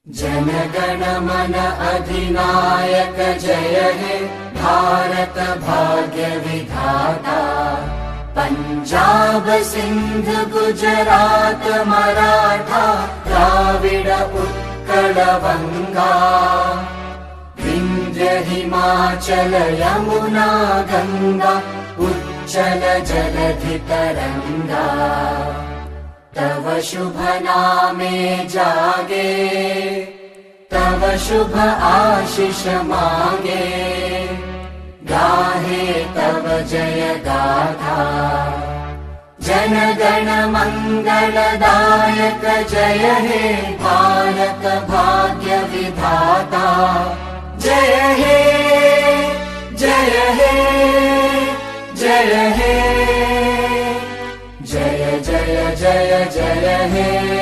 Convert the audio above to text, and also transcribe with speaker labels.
Speaker 1: जनगण मन अधिनायक जय हे भारत भाग्य विधाता। पंजाब सिंध गुजरात मराठा द्राविड उत्कल वंगा। विंध्य हिमाचल यमुना गंगा उच्चल जलधि तरंगा। तव शुभ नामे जागे तव शुभ आशीष मांगे। गाहे तव जय गाथा जन गण मंगलदायक जय हे भारत भाग्य विधाता। जय हे जय हे जय हे जय जय जय जय हे।